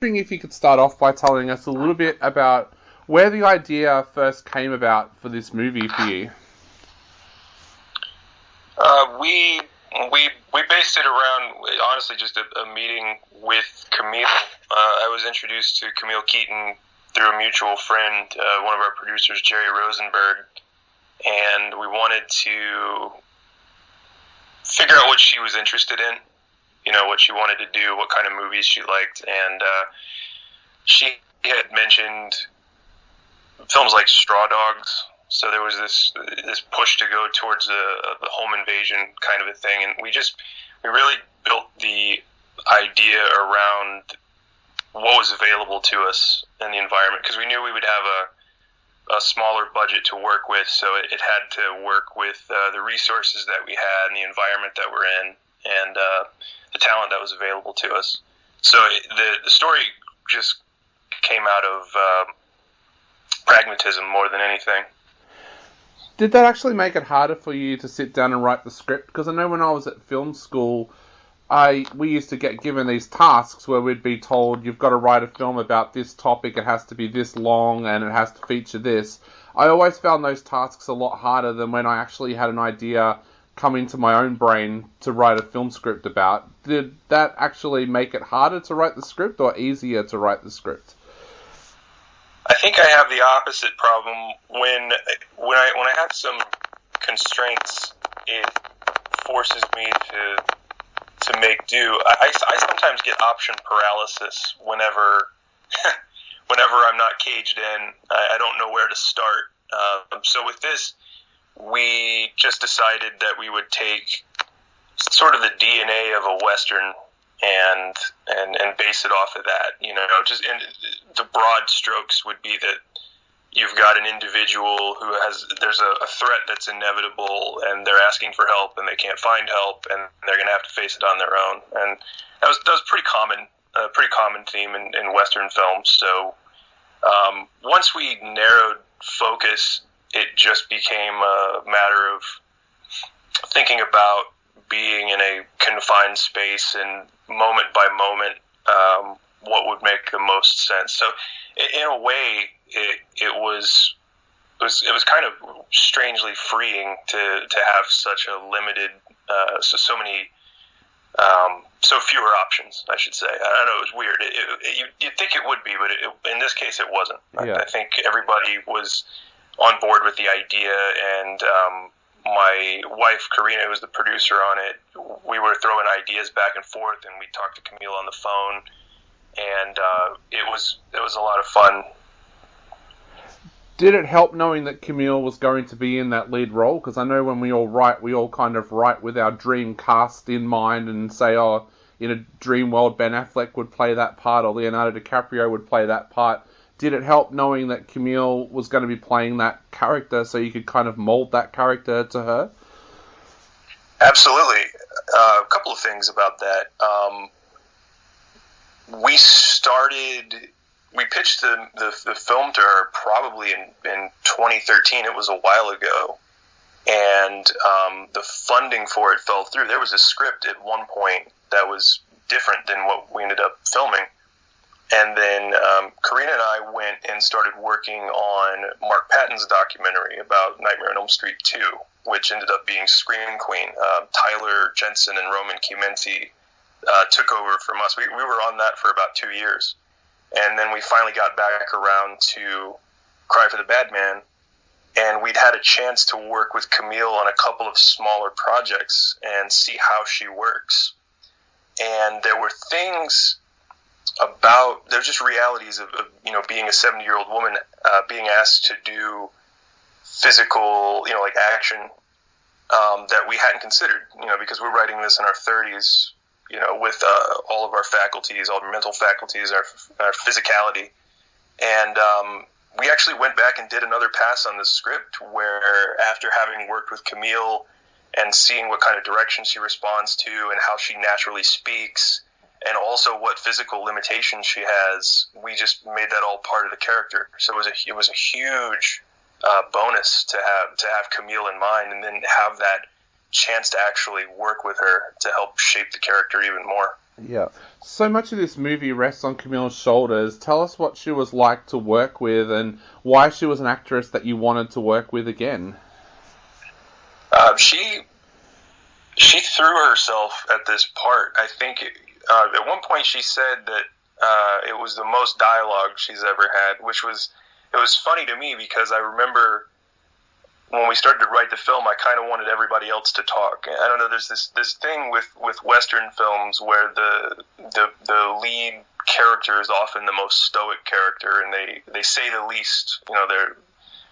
Wondering if you could start off by telling us a little bit about where the idea first came about for this movie for you. We based it around, honestly, just a meeting with Camille. I was introduced to Camille Keaton through a mutual friend, one of our producers, Jerry Rosenberg, and we wanted to figure out what she was interested in, what she wanted to do, what kind of movies she liked, and she had mentioned films like Straw Dogs. So there was this push to go towards the home invasion kind of a thing, and we really built the idea around what was available to us in the environment, because we knew we would have a smaller budget to work with, so it had to work with the resources that we had and the environment that we're in, and the talent that was available to us. So the story just came out of pragmatism more than anything. Did that actually make it harder for you to sit down and write the script? Because I know when I was at film school, we used to get given these tasks where we'd be told, you've got to write a film about this topic, it has to be this long, and it has to feature this. I always found those tasks a lot harder than when I actually had an idea come into my own brain to write a film script about. Did that actually make it harder to write the script or easier to write the script? I think I have the opposite problem. When I have some constraints, it forces me to make do. I sometimes get option paralysis whenever I'm not caged in. I don't know where to start. So with this, we just decided that we would take sort of the DNA of a Western and base it off of that, and the broad strokes would be that you've got an individual there's a threat that's inevitable, and they're asking for help and they can't find help, and they're going to have to face it on their own. And that was pretty common theme in Western films. So once we narrowed focus, it just became a matter of thinking about being in a confined space and moment by moment, what would make the most sense. So, in a way, it was kind of strangely freeing to have such a limited, so fewer options, I should say. I don't know, it was weird. You'd think it would be, but in this case, it wasn't. Yeah. I think everybody was on board with the idea, and my wife, Karina, was the producer on it. We were throwing ideas back and forth, and we talked to Camille on the phone, and it was a lot of fun. Did it help knowing that Camille was going to be in that lead role? Because I know when we all write, we all kind of write with our dream cast in mind and say, oh, in a dream world, Ben Affleck would play that part or Leonardo DiCaprio would play that part. Did it help knowing that Camille was going to be playing that character so you could kind of mold that character to her? Absolutely. A couple of things about that. We pitched the film to her probably in 2013. It was a while ago. And the funding for it fell through. There was a script at one point that was different than what we ended up filming. And then Karina and I went and started working on Mark Patton's documentary about Nightmare on Elm Street 2, which ended up being Scream Queen. Tyler Jensen and Roman Clemente took over from us. We were on that for about 2 years. And then we finally got back around to Cry for the Bad Man, and we'd had a chance to work with Camille on a couple of smaller projects and see how she works. And there were things there's just realities of being a 70-year-old woman being asked to do physical, like action that we hadn't considered, because we're writing this in our 30s, with all of our faculties, all our mental faculties, our physicality. And we actually went back and did another pass on the script where, after having worked with Camille and seeing what kind of direction she responds to and how she naturally speaks, and also what physical limitations she has, we just made that all part of the character. So it was a huge bonus to have Camille in mind, and then have that chance to actually work with her to help shape the character even more. Yeah. So much of this movie rests on Camille's shoulders. Tell us what she was like to work with and why she was an actress that you wanted to work with again. She threw herself at this part. I think at one point she said that it was the most dialogue she's ever had, which was it was funny to me because I remember when we started to write the film, I kind of wanted everybody else to talk. I don't know. There's this thing with Western films where the lead character is often the most stoic character, and they say the least. You know,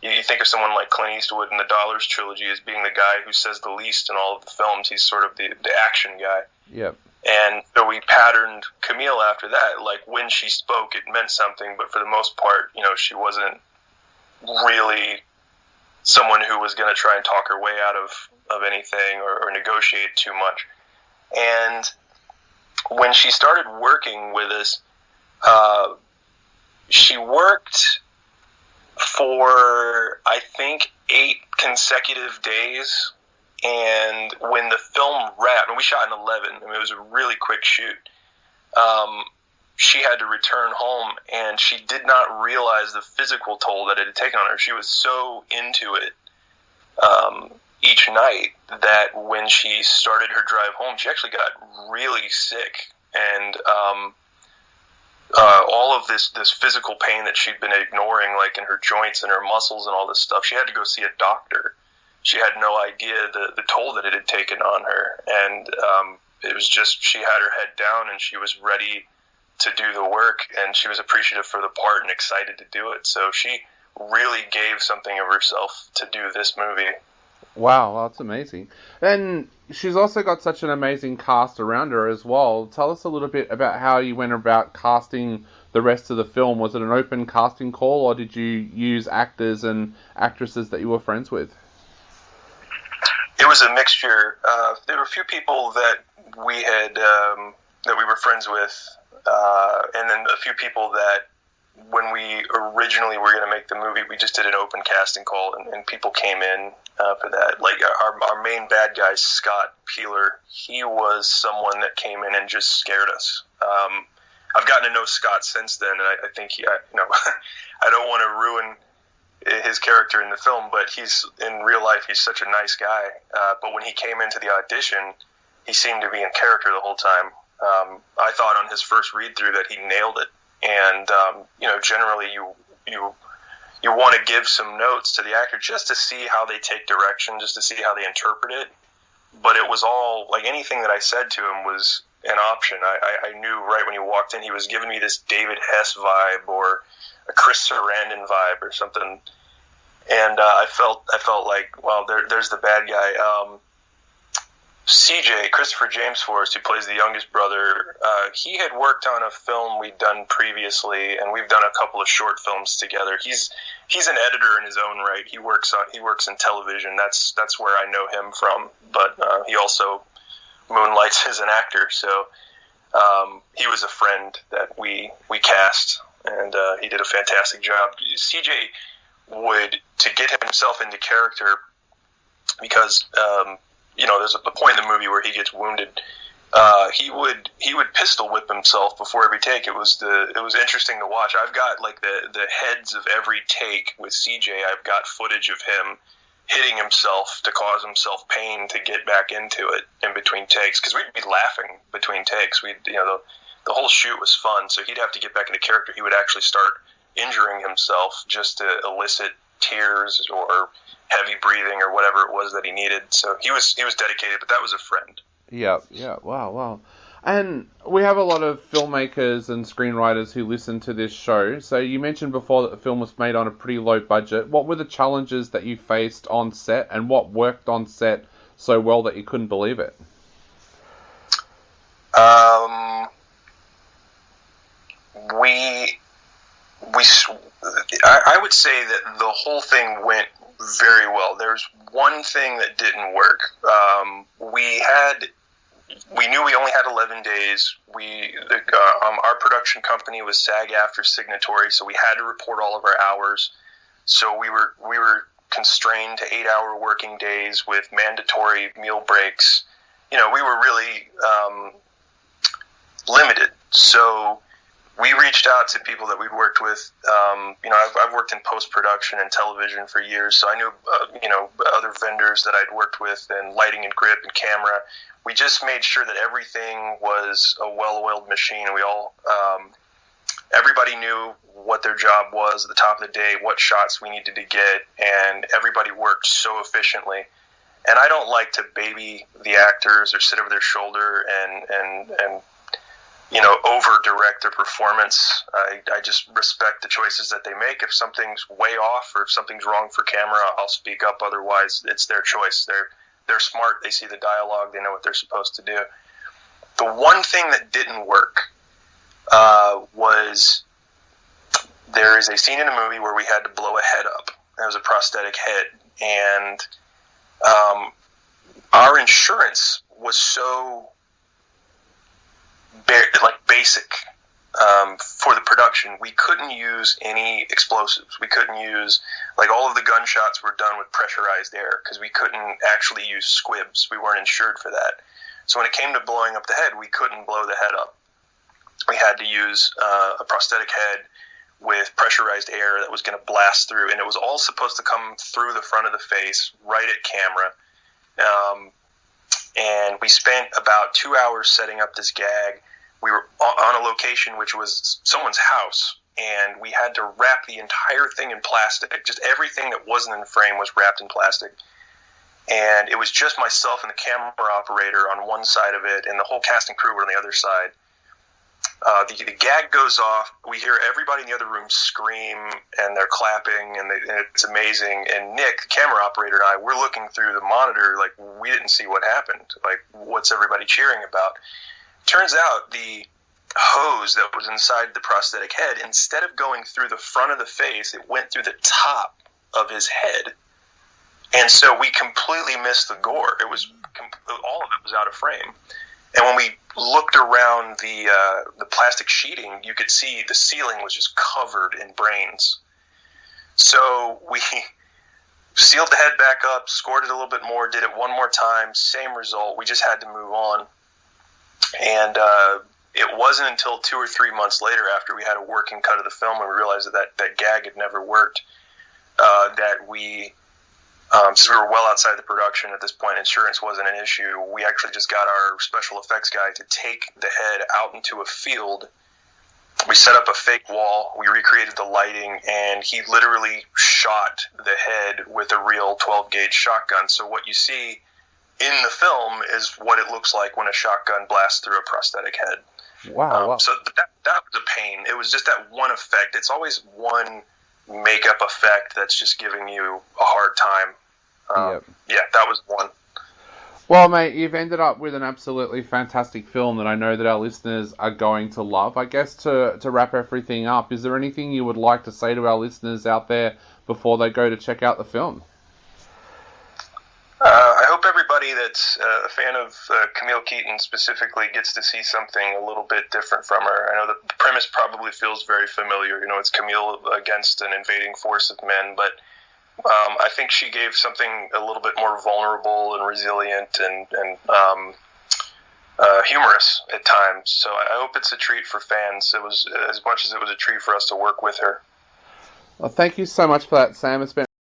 you think of someone like Clint Eastwood in the Dollars trilogy as being the guy who says the least in all of the films. He's sort of the action guy. Yep. And so we patterned Camille after that. Like when she spoke, it meant something, but for the most part, you know, she wasn't really someone who was going to try and talk her way out of anything or negotiate too much. And when she started working with us, she worked for, I think, 8 consecutive days. And when the film wrapped, and we shot in 11, I mean, it was a really quick shoot, she had to return home, and she did not realize the physical toll that it had taken on her. She was so into it each night that when she started her drive home, she actually got really sick. And all of this physical pain that she'd been ignoring, like in her joints and her muscles and all this stuff, she had to go see a doctor. She had no idea the toll that it had taken on her. And it was just, she had her head down and she was ready to do the work, and she was appreciative for the part and excited to do it. So she really gave something of herself to do this movie. Wow, that's amazing. And she's also got such an amazing cast around her as well. Tell us a little bit about how you went about casting the rest of the film. Was it an open casting call, or did you use actors and actresses that you were friends with? It was a mixture. There were a few people that we had that we were friends with, and then a few people that when we originally were going to make the movie, we just did an open casting call, and people came in for that. Like our main bad guy, Scott Peeler, he was someone that came in and just scared us. I've gotten to know Scott since then, and I think I don't want to ruin his character in the film, but he's in real life, he's such a nice guy. But when he came into the audition, he seemed to be in character the whole time. I thought on his first read through that he nailed it. And, generally you want to give some notes to the actor just to see how they take direction, just to see how they interpret it. But it was all, like, anything that I said to him was an option. I knew right when he walked in, he was giving me this David Hess vibe or a Chris Sarandon vibe or something. And I felt like, well, there's the bad guy. CJ, Christopher James Forrest, who plays the youngest brother, he had worked on a film we'd done previously, and we've done a couple of short films together. He's an editor in his own right. He works in television. That's where I know him from. But he also moonlights as an actor. So he was a friend that we cast, and he did a fantastic job. CJ would, to get himself into character, because there's a point in the movie where he gets wounded. He would pistol whip himself before every take. It was interesting to watch. I've got like the heads of every take with CJ. I've got footage of him hitting himself to cause himself pain to get back into it in between takes, because we'd be laughing between takes. The whole shoot was fun, so he'd have to get back into character. He would actually start injuring himself just to elicit tears or heavy breathing or whatever it was that he needed. So he was dedicated, but that was a friend. Yeah, wow. And we have a lot of filmmakers and screenwriters who listen to this show. So you mentioned before that the film was made on a pretty low budget. What were the challenges that you faced on set, and what worked on set so well that you couldn't believe it? I would say that the whole thing went very well. There's one thing that didn't work. We knew we only had 11 days. Our production company was SAG-AFTRA signatory, so we had to report all of our hours. So we were constrained to 8-hour working days with mandatory meal breaks. We were really limited. So we reached out to people that we'd worked with. I've worked in post-production and television for years, so I knew, other vendors that I'd worked with, and lighting and grip and camera. We just made sure that everything was a well-oiled machine. We all, everybody knew what their job was at the top of the day, what shots we needed to get, and everybody worked so efficiently. And I don't like to baby the actors or sit over their shoulder and over direct their performance. I just respect the choices that they make. If something's way off or if something's wrong for camera, I'll speak up. Otherwise, it's their choice. They're smart. They see the dialogue. They know what they're supposed to do. The one thing that didn't work was there is a scene in a movie where we had to blow a head up. It was a prosthetic head, and our insurance was so basic for the production. We couldn't use any explosives. We couldn't use, all of the gunshots were done with pressurized air because we couldn't actually use squibs. We weren't insured for that. So when it came to blowing up the head, we couldn't blow the head up. We had to use a prosthetic head with pressurized air that was going to blast through, and it was all supposed to come through the front of the face, right at camera. And we spent about 2 hours setting up this gag. We were on a location which was someone's house, and we had to wrap the entire thing in plastic. Just everything that wasn't in frame was wrapped in plastic. And it was just myself and the camera operator on one side of it, and the whole cast and crew were on the other side. The gag goes off. We hear everybody in the other room scream, and they're clapping, and it's amazing. And Nick, the camera operator, and I, we're looking through the monitor like we didn't see what happened. Like, what's everybody cheering about? Turns out the hose that was inside the prosthetic head, instead of going through the front of the face, it went through the top of his head. And so we completely missed the gore. It was all of it was out of frame. And when we looked around the plastic sheeting, you could see the ceiling was just covered in brains. So we sealed the head back up, scored it a little bit more, did it one more time, same result. We just had to move on. And it wasn't until 2 or 3 months later, after we had a working cut of the film, and we realized that gag had never worked, that we... so we were well outside the production at this point. Insurance wasn't an issue. We actually just got our special effects guy to take the head out into a field. We set up a fake wall. We recreated the lighting, and he literally shot the head with a real 12-gauge shotgun. So what you see in the film is what it looks like when a shotgun blasts through a prosthetic head. Wow. So that was a pain. It was just that one effect. It's always one makeup effect that's just giving you a hard time. Yep. Yeah, that was one. Well, mate, you've ended up with an absolutely fantastic film that I know that our listeners are going to love. I guess to wrap everything up, is there anything you would like to say to our listeners out there before they go to check out the film? I hope everybody that's a fan of Camille Keaton specifically gets to see something a little bit different from her. I know the premise probably feels very familiar. It's Camille against an invading force of men, but I think she gave something a little bit more vulnerable and resilient and humorous at times. So I hope it's a treat for fans. It was as much as it was a treat for us to work with her. Well, thank you so much for that, Sam. It's been